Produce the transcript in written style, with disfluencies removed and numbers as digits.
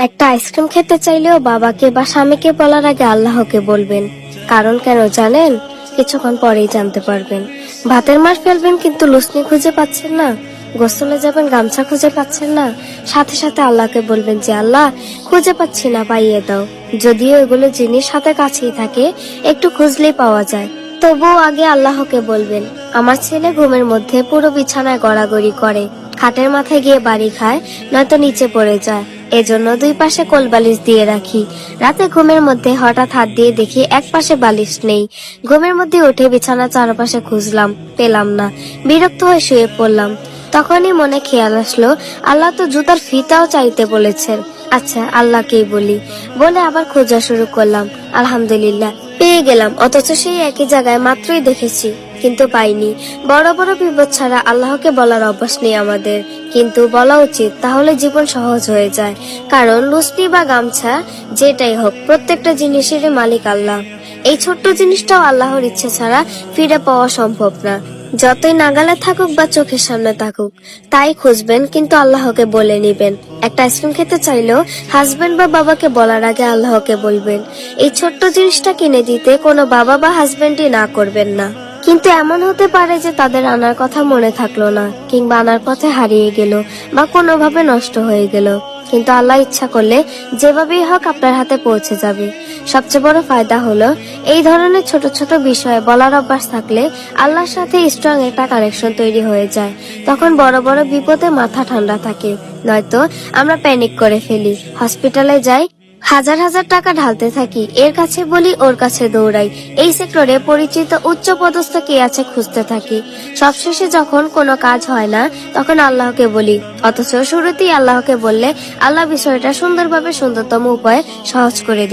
একটা আইসক্রিম খেতে চাইলেও বাবাকে বা স্বামীকে বলার আগে আল্লাহকে বলবেন। কারণ কেন জানেন? কিছুক্ষণ পরেই জানতে পারবেন। ভাতের মার ফেলবেন কিন্তু লুসনি খুঁজে পাচ্ছেন না, গোসলে যাবেন গামছা খুঁজে পাচ্ছেন না, সাথে সাথে আল্লাহকে বলবেন যে আল্লাহ খুঁজে পাচ্ছি না, পাইয়ে দাও। যদিও এগুলো জিনিস হাতে কাছেই থাকে, একটু খুঁজলেই পাওয়া যায়, তবুও আগে আল্লাহকে বলবেন। আমার ছেলে ঘুমের মধ্যে পুরো বিছানায় গড়াগড়ি করে, খাটের মাথায় গিয়ে বাড়ি খায়, নয়তো নিচে পড়ে যায়। এজন্য দুই পাশে কোল বালিশ দিয়ে রাখি। রাতে ঘুমের মধ্যে হঠাৎ হাত দিয়ে দেখি এক পাশে বালিশ নেই। ঘুমের মধ্যে উঠে বিছানা চারপাশে খুঁজলাম, পেলাম না। বিরক্ত হয়ে শুয়ে পড়লাম। তখনই মনে খেয়াল আসলো, আল্লাহ তো জুতার ফিতাও চাইতে বলেছেন। আচ্ছা আল্লাহকেই বলি, বলে আবার খোঁজা শুরু করলাম। আলহামদুলিল্লাহ পেয়ে গেলাম, অথচ সেই একই জায়গায় মাত্রই দেখেছি কিন্তু পাইনি। বড় বড় বিপদ ছাড়া আল্লাহকে বলার অভ্যাস নেই আমাদের, কিন্তু বলা উচিত, তাহলে জীবন সহজ হয়ে যায়। কারণ লুসনি বা গামছা যেটাই হোক, প্রত্যেকটা জিনিসের মালিক আল্লাহ। এই ছোট্ট জিনিসটাও আল্লাহর ইচ্ছে ছাড়া ফিরে পাওয়া সম্ভব না। যতই নাগালে থাকুক বা চোখের সামনে থাকুক, তাই খুঁজবেন, কিন্তু আল্লাহকে বলে নিবেন। একটা আইসক্রিম খেতে চাইলেও হাজবেন্ড বা বাবাকে বলার আগে আল্লাহকে বলবেন। এই ছোট্ট জিনিসটা কিনে দিতে কোনো বাবা বা হাজবেন্ডই না করবেন না। কিন্তু এমন হতে পারে যে তাদের আনার কথা মনে থাকলো না, কিংবা আনার পথে হারিয়ে গেল, বা কোনোভাবে নষ্ট হয়ে গেল। কিন্তু আল্লাহ ইচ্ছা করলে যেভাবেই হোক আপনার হাতে পৌঁছে যাবে। সবচেয়ে বড় ফায়দা হলো, এই ধরনের ছোট ছোট বিষয়ে বলার অভ্যাস থাকলে আল্লাহর সাথে স্ট্রং একটা কানেকশন তৈরি হয়ে যায়। তখন বড় বড় বিপদে মাথা ঠান্ডা থাকে। নয়তো আমরা প্যানিক করে ফেলি, হসপিটালে যাই, হাজার হাজার টাকা ঢালতে থাকি, এর কাছে বলি ওর কাছে দৌড়াই, এই সেক্টরে পরিচিত উচ্চ পদস্থ কে আছে খুঁজতে থাকি। সবশেষে যখন কোনো কাজ হয় না, তখন আল্লাহকে বলি। অথচ শুরুতেই আল্লাহকে বললে আল্লাহ বিষয়টা সুন্দরভাবে সুন্দরতম উপায়ে সহজ করে দিই।